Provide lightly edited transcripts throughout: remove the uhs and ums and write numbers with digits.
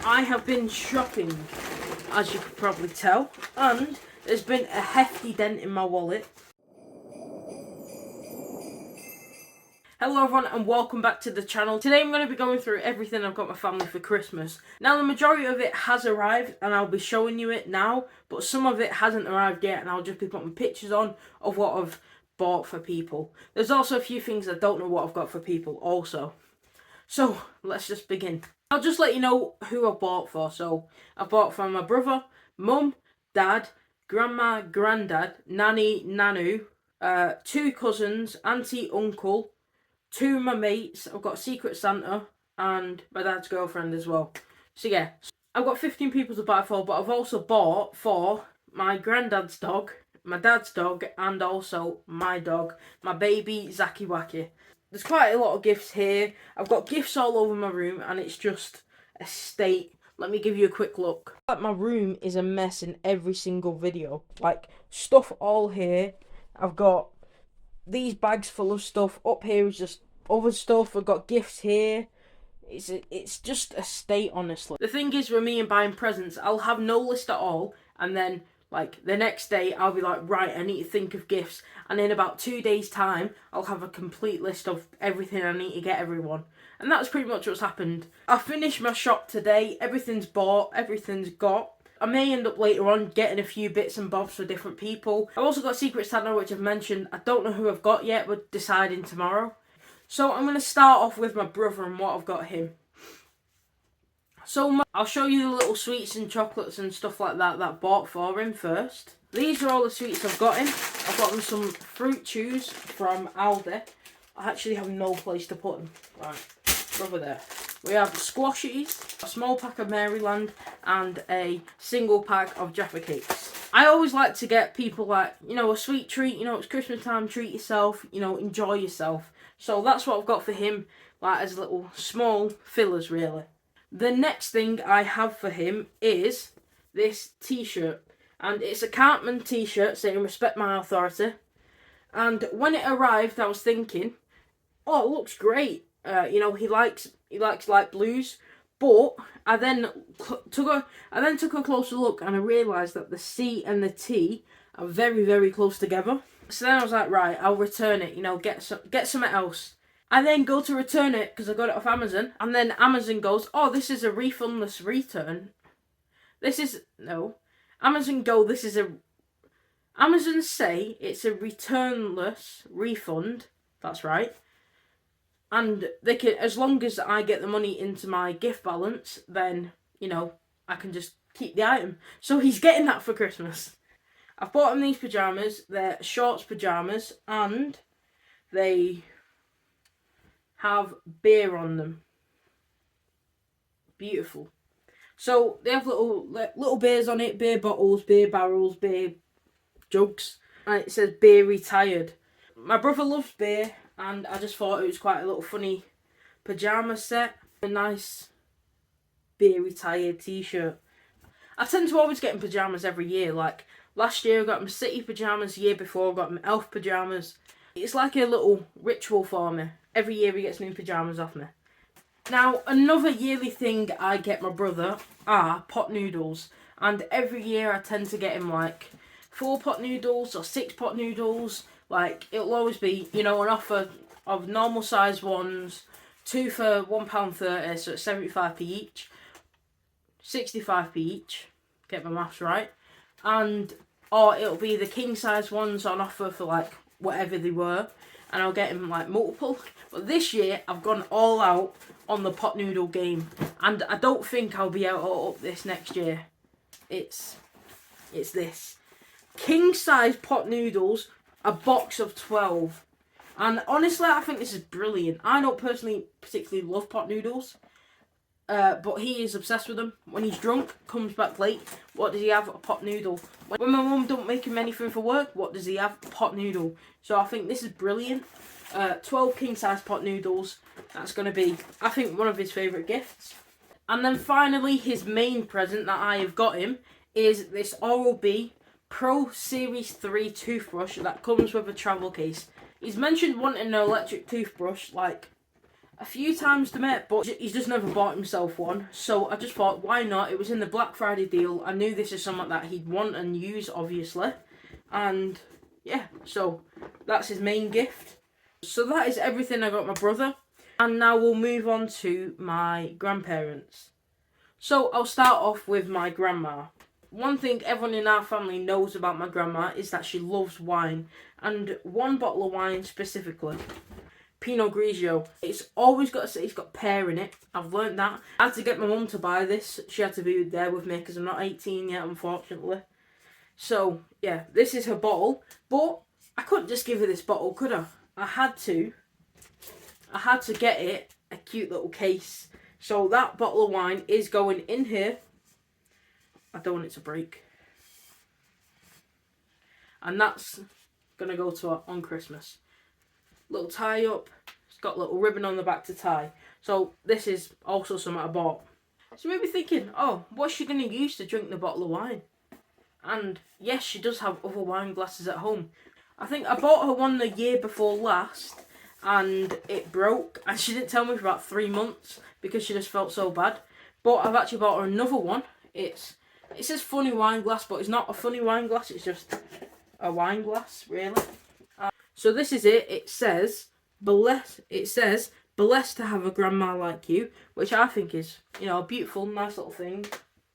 I have been shopping, as you could probably tell, and there's been a hefty dent in my wallet. Hello everyone and welcome back to the channel. Today I'm going to be going through everything I've got my family for Christmas. Now the majority of it has arrived and I'll be showing you it now, but some of it hasn't arrived yet and I'll just be putting pictures on of what I've bought for people. There's also a few things I don't know what I've got for people also. So let's just begin. I'll just let you know who I bought for. So I bought for my brother, mum, dad, grandma, granddad, nanny, nanu, 2 cousins, auntie, uncle, 2 of my mates. I've got Secret Santa and my dad's girlfriend as well. So yeah, I've got 15 people to buy for, but I've also bought for my granddad's dog, my dad's dog, and also my dog, my baby Zacky Wacky. There's quite a lot of gifts here. I've got gifts all over my room and it's just a state. Let me give you a quick look. Like, my room is a mess in every single video. Like, stuff all here. I've got these bags full of stuff. Up here is just other stuff. I've got gifts here. It's just a state, honestly. The thing is with me and buying presents, I'll have no list at all, and then like the next day I'll be like, right, I need to think of gifts, and in about 2 days time I'll have a complete list of everything I need to get everyone. And that's pretty much what's happened. I finished my shop today. Everything's bought, everything's got. I may end up later on getting a few bits and bobs for different people. I've also got Secret Santa, which I've mentioned. I don't know who I've got yet, we're deciding tomorrow. So I'm going to start off with my brother and what I've got him. So I'll show you the little sweets and chocolates and stuff like that I bought for him first. These are all the sweets I've got him. I've got him some fruit chews from Aldi. I actually have no place to put them. Right, over there. We have squashies, a small pack of Maryland, and a single pack of Jaffa Cakes. I always like to get people like, you know, a sweet treat, you know, it's Christmas time, treat yourself, you know, enjoy yourself. So that's what I've got for him, like as little small fillers really. The next thing I have for him is this t-shirt. And it's a Cartman t-shirt saying respect my authority. And when it arrived I was thinking, oh, it looks great. You know, he likes light blues. But I then took a closer look and I realised that the C and the T are very, very close together. So then I was like, right, I'll return it, you know, get something else. I then go to return it because I got it off Amazon, and then Amazon goes, oh, this is a refundless return. Amazon say it's a returnless refund, that's right. And they can, as long as I get the money into my gift balance, then, you know, I can just keep the item. So he's getting that for Christmas. I've bought him these pyjamas. They're shorts pyjamas and they have beer on them. Beautiful. So they have little beers on it, beer bottles, beer barrels, beer jugs. And it says beer retired. My brother loves beer and I just thought it was quite a little funny pyjama set. A nice beer retired t-shirt. I tend to always get in pyjamas every year. Like last year I got him City pyjamas, the year before I got him Elf pyjamas. It's like a little ritual for me. Every year he gets new pyjamas off me. Now another yearly thing I get my brother are pot noodles. And every year I tend to get him like 4 pot noodles or 6 pot noodles. Like it'll always be, you know, an offer of normal size ones, 2 for £1.30, so it's 75p each. 65p each, get my maths right. And or it'll be the king size ones on offer for like whatever they were, and I'll get him like multiple. But this year I've gone all out on the pot noodle game, and I don't think I'll be able to up this next year. It's this king size pot noodles, a box of 12. And honestly I think this is brilliant. I don't personally particularly love pot noodles, but he is obsessed with them. When he's drunk, comes back late, what does he have? A pot noodle. When my mum don't make him anything for work, what does he have? A pot noodle. So I think this is brilliant. 12 king size pot noodles. That's going to be, I think, one of his favourite gifts. And then finally, his main present that I have got him is this Oral-B Pro Series 3 toothbrush that comes with a travel case. He's mentioned wanting an electric toothbrush, like a few times to met, but he's just never bought himself one. So I just thought, why not? It was in the Black Friday deal. I knew this is something that he'd want and use, obviously. And yeah, so that's his main gift. So that is everything I got my brother. And now we'll move on to my grandparents. So I'll start off with my grandma. One thing everyone in our family knows about my grandma is that she loves wine. And one bottle of wine specifically. Pinot Grigio. It's always got to say it's got pear in it. I've learned that. I had to get my mum to buy this. She had to be there with me because I'm not 18 yet, unfortunately. So, yeah, this is her bottle. But I couldn't just give her this bottle, could I? I had to get it a cute little case. So that bottle of wine is going in here. I don't want it to break. And that's going to go to her on Christmas. Little tie up. It's got a little ribbon on the back to tie. So this is also something I bought. So maybe thinking, oh, what's she going to use to drink the bottle of wine? And yes, she does have other wine glasses at home. I think I bought her one the year before last and it broke. And she didn't tell me for about 3 months because she just felt so bad. But I've actually bought her another one. It says funny wine glass, but it's not a funny wine glass. It's just a wine glass, really. So this is it. It says, blessed to have a grandma like you, which I think is, a beautiful, nice little thing.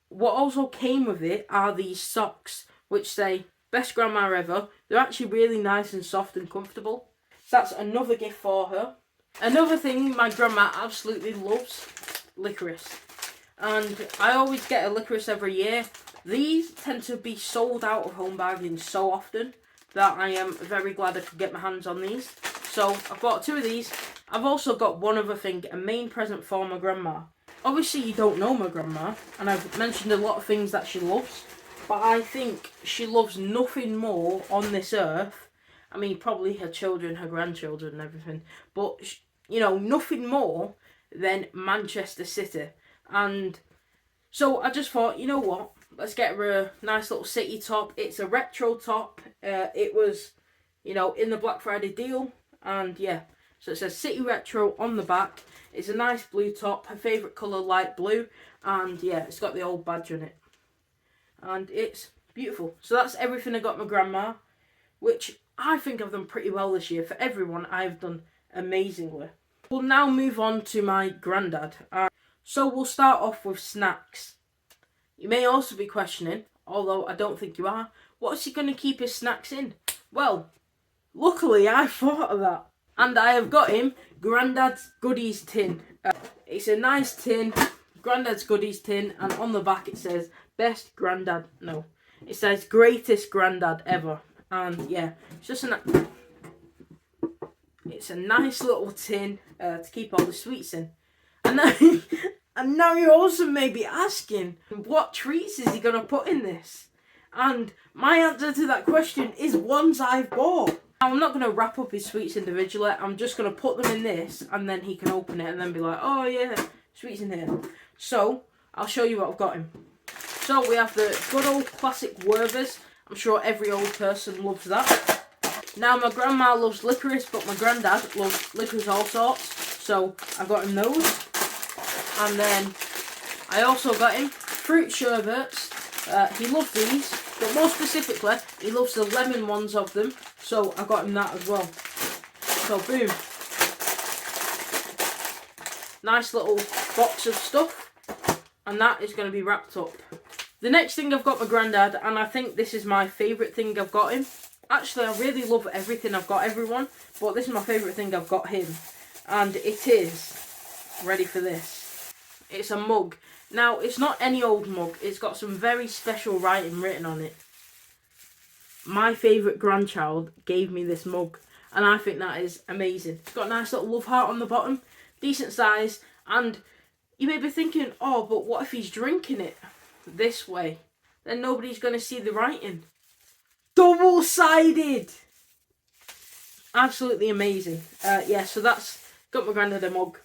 What also came with it are these socks, which say, best grandma ever. They're actually really nice and soft and comfortable. So that's another gift for her. Another thing my grandma absolutely loves, licorice. And I always get a licorice every year. These tend to be sold out of Home Bargains so often that I am very glad I could get my hands on these. So I've bought 2 of these. I've also got one other thing, a main present for my grandma. Obviously you don't know my grandma, and I've mentioned a lot of things that she loves, but I think she loves nothing more on this earth. I mean, probably her children, her grandchildren and everything, but, nothing more than Manchester City. And so I just thought, you know what? Let's get her a nice little city top. It's a retro top. It was, in the Black Friday deal. And yeah, so it says City Retro on the back. It's a nice blue top. Her favourite colour, light blue. And yeah, it's got the old badge on it. And it's beautiful. So that's everything I got my grandma. Which I think I've done pretty well this year. For everyone, I've done amazingly. We'll now move on to my granddad. So we'll start off with snacks. You may also be questioning, although I don't think you are, what's he going to keep his snacks in? Well, luckily I thought of that. And I have got him Grandad's Goodies tin. It's a nice tin, Grandad's Goodies tin, and on the back it says, best Grandad, no. It says, greatest Grandad ever. And yeah, it's just it's a nice little tin to keep all the sweets in. And now you also may be asking, what treats is he going to put in this? And my answer to that question is ones I've bought. I'm not going to wrap up his sweets individually. I'm just going to put them in this and then he can open it and then be like, oh yeah, sweets in here. So, I'll show you what I've got him. So, we have the good old classic Werther's. I'm sure every old person loves that. Now, my grandma loves licorice, but my granddad loves licorice all sorts. So, I got him those. And then I also got him fruit sherbets. He loves these, but more specifically, he loves the lemon ones of them. So I got him that as well. So boom. Nice little box of stuff. And that is going to be wrapped up. The next thing I've got my granddad, and I think this is my favourite thing I've got him. Actually, I really love everything I've got everyone, but this is my favourite thing I've got him. And it is, ready for this, it's a mug. Now, it's not any old mug. It's got some very special writing written on it. My favourite grandchild gave me this mug. And I think that is amazing. It's got a nice little love heart on the bottom. Decent size. And you may be thinking, oh, but what if he's drinking it this way? Then nobody's going to see the writing. Double-sided! Absolutely amazing. Yeah, so that's got my granddad a mug.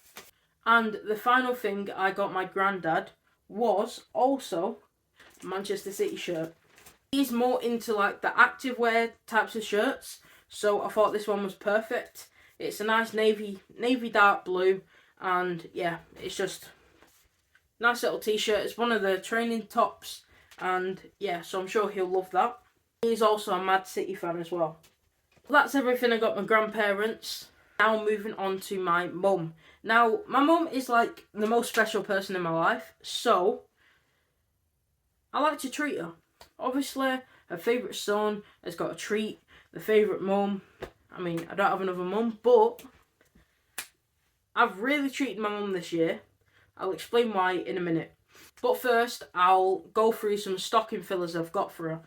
And the final thing I got my granddad was also a Manchester City shirt. He's more into like the activewear types of shirts, so I thought this one was perfect. It's a nice navy dark blue, And yeah, it's just nice little t-shirt. It's one of the training tops, and yeah, so I'm sure he'll love that. He's also a Mad City fan as well. That's everything I got my grandparents. Now moving on to my mum. Now, my mum is like the most special person in my life, so I like to treat her. Obviously, her favourite son has got a treat. The favourite mum, I mean, I don't have another mum, but I've really treated my mum this year. I'll explain why in a minute. But first, I'll go through some stocking fillers I've got for her.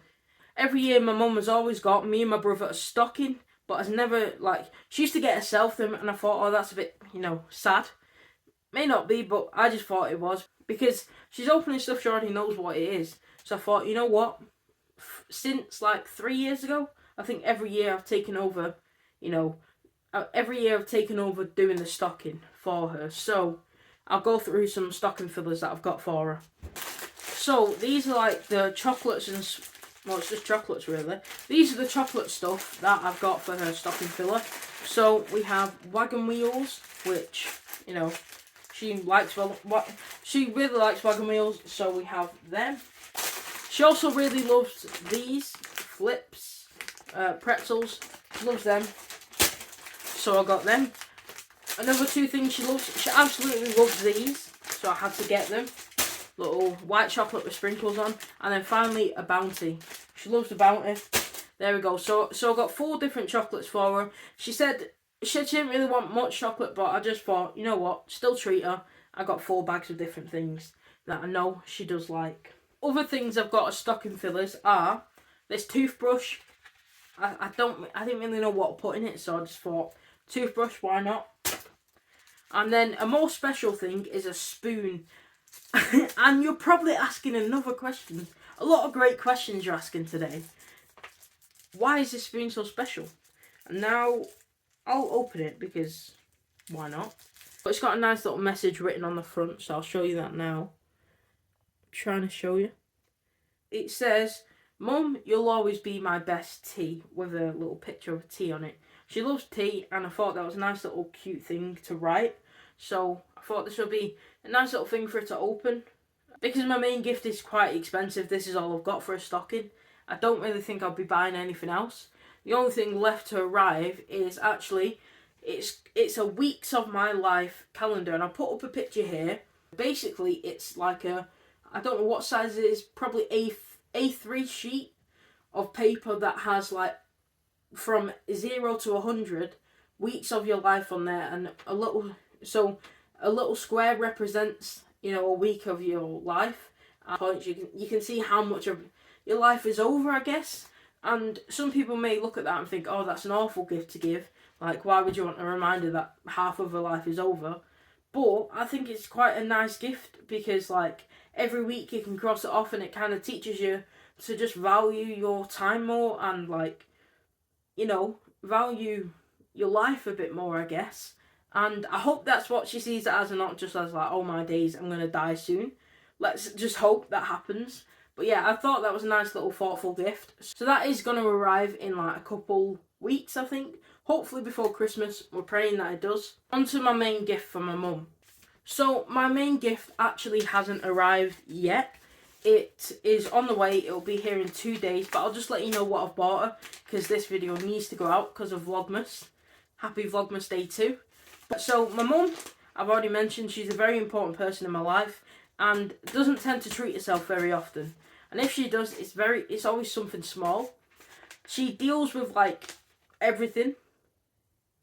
Every year, my mum has always got me and my brother a stocking, but has never, like, she used to get herself them, and I thought, oh, that's a bit, sad. May not be, but I just thought it was, because she's opening stuff she already knows what it is. So I thought, you know what, since like 3 years ago, I think every year I've taken over, doing the stocking for her. So I'll go through some stocking fillers that I've got for her. So these are like the chocolates and, well, it's just chocolates really. These are the chocolate stuff that I've got for her stocking filler. So we have wagon wheels, which, she really likes wagon wheels, so we have them. She also really loves these flips, pretzels. She loves them, so I got them. Another two things she loves, she absolutely loves these, so I had to get them. Little white chocolate with sprinkles on. And then finally, a Bounty. She loves the Bounty. There we go. So I got 4 different chocolates for her. She said she didn't really want much chocolate, but I just thought, you know what, still treat her. I got 4 bags of different things that I know she does like. Other things I've got as stocking fillers are this toothbrush. I didn't really know what to put in it, so I just thought, toothbrush, why not? And then a more special thing is a spoon. And you're probably asking another question. A lot of great questions you're asking today. Why is this spoon so special? And now I'll open it because why not? But it's got a nice little message written on the front, so I'll show you that now. I'm trying to show you. It says, "Mum, you'll always be my best tea," with a little picture of a tea on it. She loves tea, and I thought that was a nice little cute thing to write. So I thought this would be a nice little thing for her to open. Because my main gift is quite expensive, this is all I've got for a stocking. I don't really think I'll be buying anything else. The only thing left to arrive is actually, it's a weeks of my life calendar, and I'll put up a picture here. Basically, it's like I don't know what size it is, probably A3 sheet of paper that has like from 0 to 100 weeks of your life on there, and a little square represents, a week of your life. At points you can see how much of your life is over, I guess. And some people may look at that and think, oh, that's an awful gift to give. Like, why would you want a reminder that half of your life is over? But I think it's quite a nice gift because, like, every week you can cross it off, and it kind of teaches you to just value your time more and, like, value your life a bit more, I guess. And I hope that's what she sees it as, and not just as like, oh my days, I'm going to die soon. Let's just hope that happens. But yeah, I thought that was a nice little thoughtful gift. So that is going to arrive in like a couple weeks, I think. Hopefully before Christmas. We're praying that it does. On to my main gift for my mum. So my main gift actually hasn't arrived yet. It is on the way. It'll be here in 2 days. But I'll just let you know what I've bought her, because this video needs to go out because of Vlogmas. Happy Vlogmas Day 2. So my mum, I've already mentioned, she's a very important person in my life and doesn't tend to treat herself very often. And if she does, it's always something small. She deals with like everything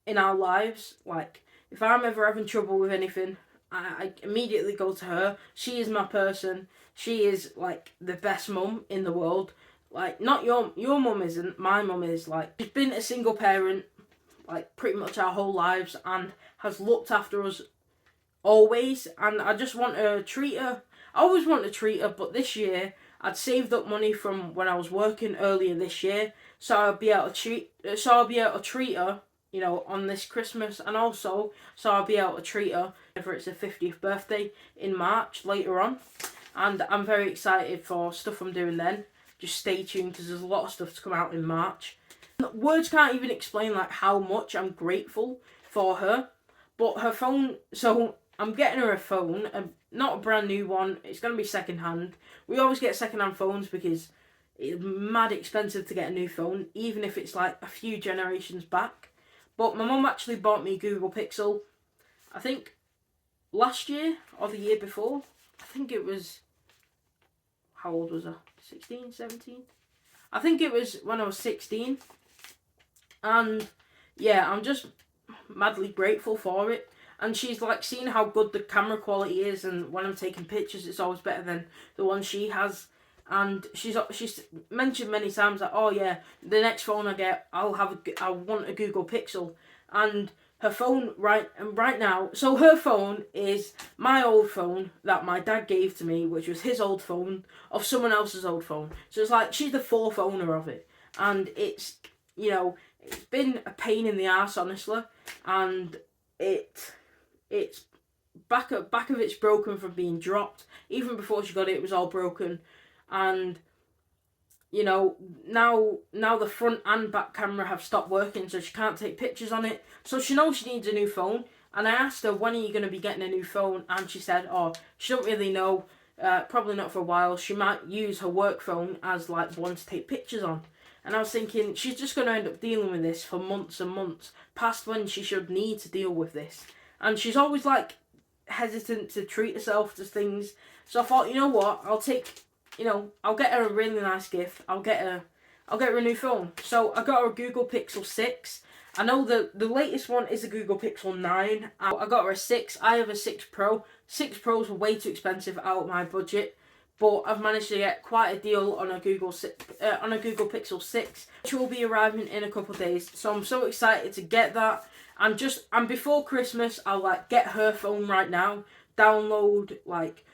in our lives. Like if I'm ever having trouble with anything, I immediately go to her. She is my person. She is like the best mum in the world. Like not your mum isn't, my mum is. Like she's been a single parent like pretty much our whole lives and has looked after us always, and I just want to treat her. I always want to treat her, but this year I'd saved up money from when I was working earlier this year, so I'll be able to treat her, on this Christmas, and also so I'll be able to treat her whenever it's her 50th birthday in March later on. And I'm very excited for stuff I'm doing then. Just stay tuned because there's a lot of stuff to come out in March. Words can't even explain like how much I'm grateful for her. But her phone, so I'm getting her a phone, not a brand new one. It's going to be second hand. We always get second hand phones because it's mad expensive to get a new phone, even if it's like a few generations back. But my mum actually bought me a Google Pixel, I think last year or the year before. I think it was, how old was I? 16, 17? I think it was when I was 16. And yeah, I'm just madly grateful for it. And she's like seen how good the camera quality is, and when I'm taking pictures, it's always better than the one she has. And she's mentioned many times that, oh yeah, the next phone I get, I want a Google Pixel. And her phone right now, so her phone is my old phone that my dad gave to me, which was his old phone of someone else's old phone. So it's like she's the fourth owner of it, and it's, you know, it's been a pain in the ass, honestly, and it's back of it's broken from being dropped. Even before she got it, it was all broken, and you know, now the front and back camera have stopped working, so she can't take pictures on it. So she knows she needs a new phone, and I asked her, when are you going to be getting a new phone? And she said, oh, she don't really know, probably not for a while. She might use her work phone as like one to take pictures on. And I was thinking, she's just going to end up dealing with this for months and months, past when she should need to deal with this. And she's always like hesitant to treat herself to things. So I thought, you know what, I'll get her a really nice gift. I'll get her a new phone. So I got her a Google Pixel 6. I know the latest one is a Google Pixel 9. I got her a 6. I have a 6 Pro. 6 Pros were way too expensive out of my budget, but I've managed to get quite a deal on a Google Pixel 6, which will be arriving in a couple of days. So I'm so excited to get that. And before Christmas, I'll like get her phone right now, download like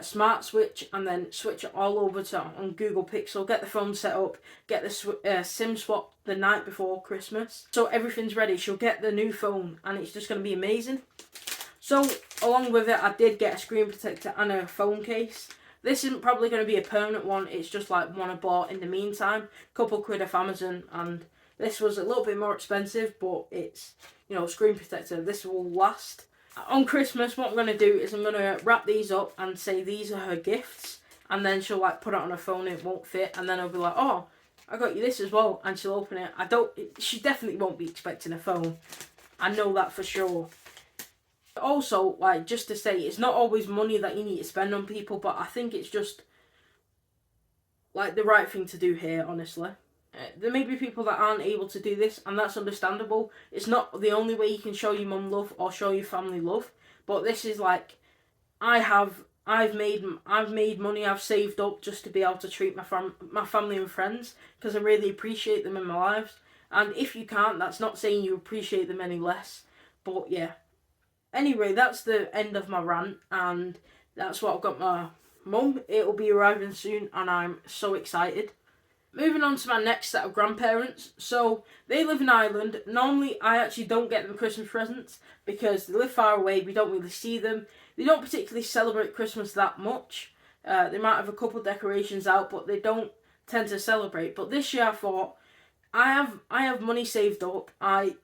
Smart Switch, and then switch it all over to on Google Pixel, get the phone set up, get the SIM swap the night before Christmas, so everything's ready. She'll get the new phone, and it's just going to be amazing. So along with it, I did get a screen protector and a phone case. This isn't probably going to be a permanent one, it's just like one I bought in the meantime, couple quid off Amazon, and this was a little bit more expensive, but it's, you know, screen protector, this will last. On Christmas, what I'm going to do is I'm going to wrap these up and say these are her gifts, and then she'll like put it on her phone, it won't fit, and then I'll be like, oh, I got you this as well, and she'll open it. She definitely won't be expecting a phone, I know that for sure. Also, like, just to say, it's not always money that you need to spend on people, but I think it's just like the right thing to do here, honestly. There may be people that aren't able to do this, and that's understandable. It's not the only way you can show your mum love or show your family love, but this is like, I've made money, I've saved up just to be able to treat my family and friends, because I really appreciate them in my lives. And if you can't, that's not saying you appreciate them any less, but yeah. Anyway, that's the end of my rant, and that's what I've got my mum. It'll be arriving soon, and I'm so excited. Moving on to my next set of grandparents. So, they live in Ireland. Normally, I actually don't get them Christmas presents because they live far away. We don't really see them. They don't particularly celebrate Christmas that much. They might have a couple of decorations out, but they don't tend to celebrate. But this year I thought, I have money saved up. I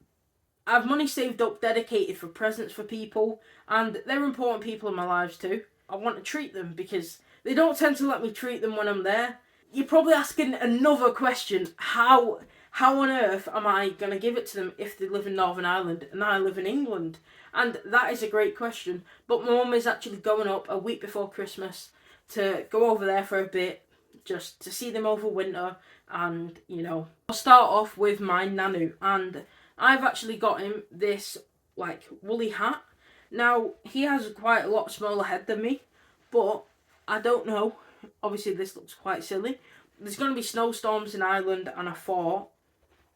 have money saved up dedicated for presents for people, and they're important people in my lives too. I want to treat them because they don't tend to let me treat them when I'm there. You're probably asking another question, how on earth am I going to give it to them if they live in Northern Ireland and I live in England? And that is a great question, but my mum is actually going up a week before Christmas to go over there for a bit, just to see them over winter, and, you know. I'll start off with my nanu, and I've actually got him this, like, woolly hat. Now, he has quite a lot smaller head than me, but I don't know. Obviously, this looks quite silly. There's going to be snowstorms in Ireland, and I thought,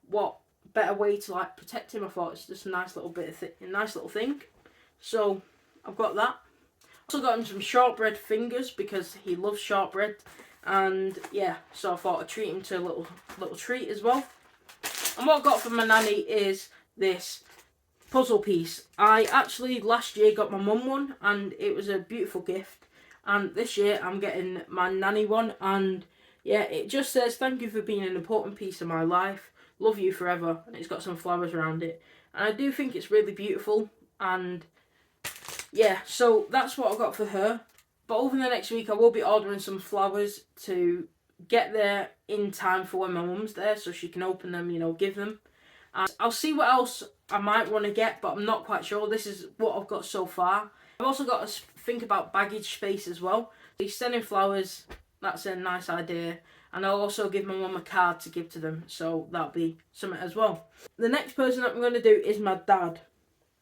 what better way to like protect him? I thought it's just a nice little thing. So I've got that. Also got him some shortbread fingers because he loves shortbread, and yeah, so I thought I'd treat him to a little treat as well. And what I got from my nanny is this puzzle piece. I actually last year got my mum one, and it was a beautiful gift. And this year I'm getting my nanny one, and yeah, it just says, thank you for being an important piece of my life, love you forever, and it's got some flowers around it. And I do think it's really beautiful, and yeah, so that's what I got for her. But over the next week, I will be ordering some flowers to get there in time for when my mum's there, so she can open them, you know, give them. And I'll see what else I might want to get, but I'm not quite sure. This is what I've got so far. I've also got to think about baggage space as well. So sending flowers, that's a nice idea. And I'll also give my mum a card to give to them, so that'll be something as well. The next person that I'm going to do is my dad.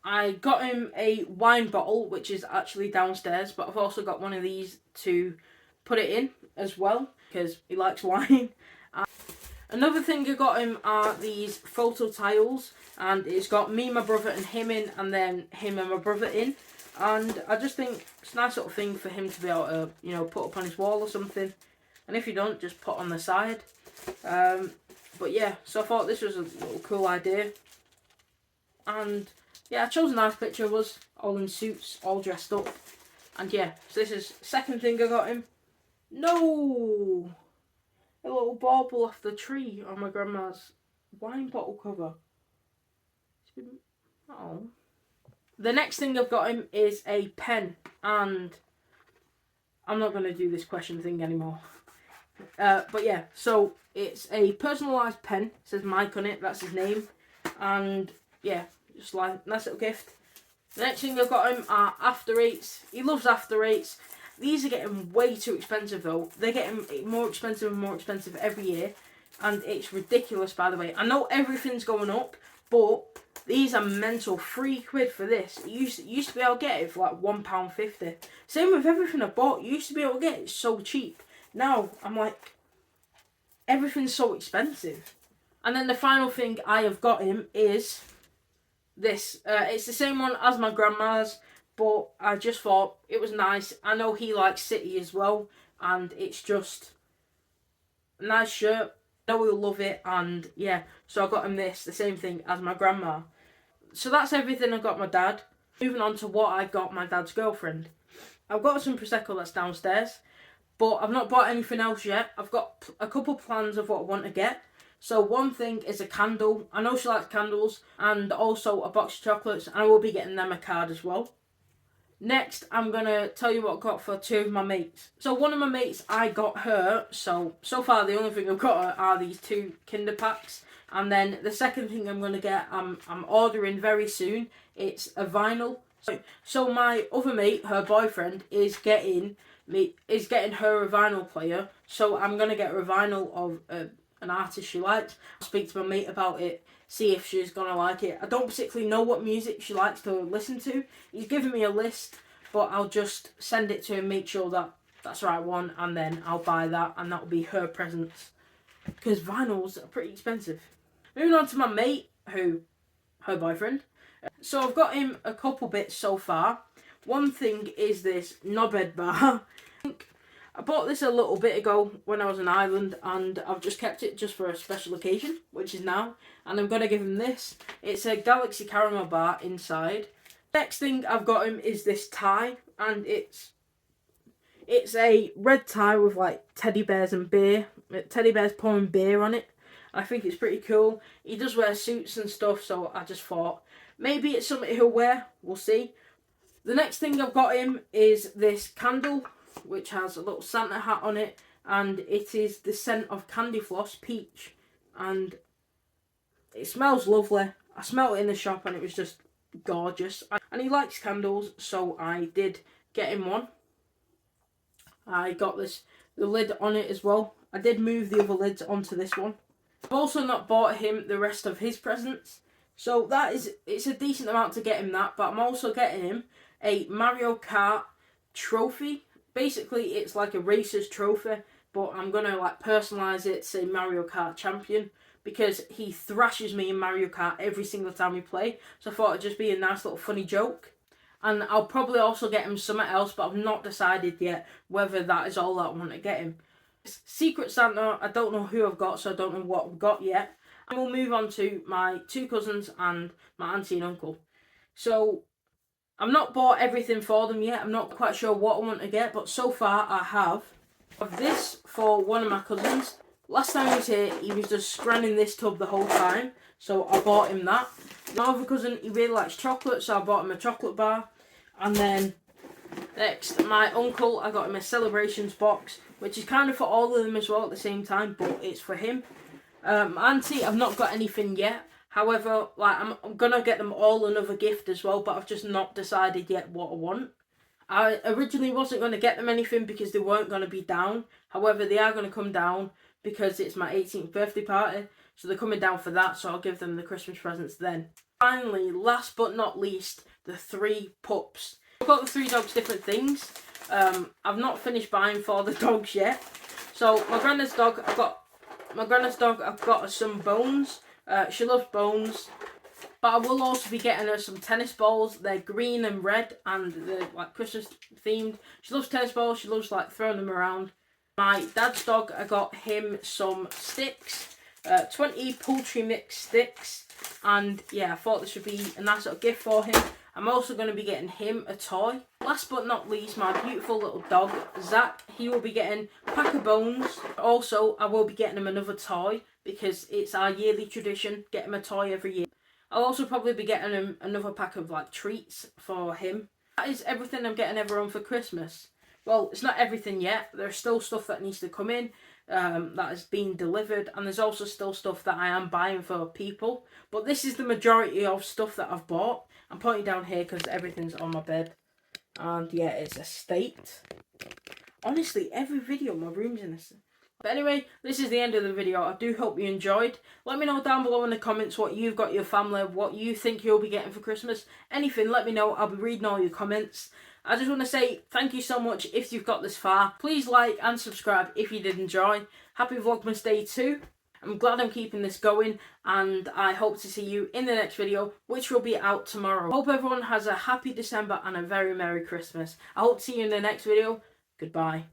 I got him a wine bottle, which is actually downstairs, but I've also got one of these to put it in as well, because he likes wine. Another thing I got him are these photo tiles, and it's got me, my brother and him in, and then him and my brother in. And I just think it's a nice little thing for him to be able to, you know, put up on his wall or something. And if you don't, just put on the side. But yeah, so I thought this was a little cool idea. And yeah, I chose a nice picture of us, all in suits, all dressed up. And yeah, so this is the second thing I got him. No! A little bauble off the tree on my grandma's wine bottle cover. Oh. The next thing I've got him is a pen. And I'm not going to do this question thing anymore. But yeah, so it's a personalised pen. It says Mike on it, that's his name. And yeah, just like nice little gift. The next thing I've got him are After Eights. He loves After Eights. These are getting way too expensive though. They're getting more expensive and more expensive every year. And it's ridiculous, by the way. I know everything's going up, but these are mental. £3 for this. You used to be able to get it for like £1.50. Same with everything I bought. You used to be able to get it so cheap. Now, I'm like, everything's so expensive. And then the final thing I have got him is this. It's the same one as my grandma's, but I just thought it was nice. I know he likes City as well, and it's just a nice shirt. I know he'll love it, and yeah, so I got him this, the same thing as my grandma. So that's everything I got my dad. Moving on to what I got my dad's girlfriend. I've got some Prosecco that's downstairs, but I've not bought anything else yet. I've got a couple plans of what I want to get. So one thing is a candle. I know she likes candles, and also a box of chocolates, and I will be getting them a card as well. Next, I'm going to tell you what I got for two of my mates. So one of my mates, I got her, so far the only thing I've got are these 2 Kinder packs. And then the second thing I'm going to get, I'm ordering very soon, it's a vinyl. So my other mate, her boyfriend, is getting her a vinyl player. So I'm going to get her a vinyl of an artist she likes. I'll speak to my mate about it, see if she's going to like it. I don't particularly know what music she likes to listen to. He's given me a list, but I'll just send it to him, make sure that that's the right one, and then I'll buy that, and that'll be her presents. Because vinyls are pretty expensive. Moving on to my mate, her boyfriend. So I've got him a couple bits so far. One thing is this knobhead bar. I bought this a little bit ago when I was in Ireland, and I've just kept it just for a special occasion, which is now. And I'm going to give him this. It's a Galaxy Caramel bar inside. Next thing I've got him is this tie, and it's a red tie with like teddy bears and beer. Teddy bears pouring beer on it. I think it's pretty cool. He does wear suits and stuff, so I just thought maybe it's something he'll wear. We'll see. The next thing I've got him is this candle, which has a little Santa hat on it, and it is the scent of Candy Floss Peach, and it smells lovely. I smelled it in the shop and it was just gorgeous, and he likes candles, so I did get him one. I got the lid on it as well. I did move the other lids onto this one. I've also not bought him the rest of his presents, so it's a decent amount to get him that, but I'm also getting him a Mario Kart trophy. Basically, it's like a racer's trophy, but I'm going to like personalise it, say Mario Kart champion, because he thrashes me in Mario Kart every single time we play, so I thought it'd just be a nice little funny joke. And I'll probably also get him something else, but I've not decided yet whether that is all that I want to get him. Secret Santa, I don't know who I've got, so I don't know what I've got yet. And we'll move on to my 2 cousins and my auntie and uncle. So I've not bought everything for them yet. I'm not quite sure what I want to get, but so far I have this for one of my cousins. Last time he was here, he was just scranning this tub the whole time, so I bought him that. My other cousin, he really likes chocolate, so I bought him a chocolate bar. And then next, my uncle, I got him a celebrations box, which is kind of for all of them as well at the same time, but it's for him. Auntie, I've not got anything yet. However, like I'm gonna get them all another gift as well, but I've just not decided yet what I want. I originally wasn't going to get them anything because they weren't going to be down. However, they are going to come down because it's my 18th birthday party. So they're coming down for that, so I'll give them the Christmas presents then. Finally, last but not least, the 3 pups. I've got the 3 dogs different things. I've not finished buying for the dogs yet. So my granddad's dog, I've got her some bones. She loves bones. But I will also be getting her some tennis balls. They're green and red and they're like Christmas themed. She loves tennis balls. She loves like throwing them around. My dad's dog, I got him some sticks. 20 poultry mix sticks. And yeah, I thought this would be a nice little gift for him. I'm also going to be getting him a toy. Last but not least, my beautiful little dog, Zach. He will be getting a pack of bones. Also, I will be getting him another toy because it's our yearly tradition. Get him a toy every year. I'll also probably be getting him another pack of like treats for him. That is everything I'm getting everyone for Christmas. Well, it's not everything yet. There's still stuff that needs to come in that has been delivered. And there's also still stuff that I am buying for people. But this is the majority of stuff that I've bought. I'm pointing down here because everything's on my bed. And yeah, it's a state. Honestly, every video my room's in this. But anyway, this is the end of the video. I do hope you enjoyed. Let me know down below in the comments what you've got your family, what you think you'll be getting for Christmas. Anything, let me know. I'll be reading all your comments. I just want to say thank you so much if you've got this far. Please like and subscribe if you did enjoy. Happy Vlogmas Day 2. I'm glad I'm keeping this going and I hope to see you in the next video, which will be out tomorrow. Hope everyone has a happy December and a very Merry Christmas. I hope to see you in the next video. Goodbye.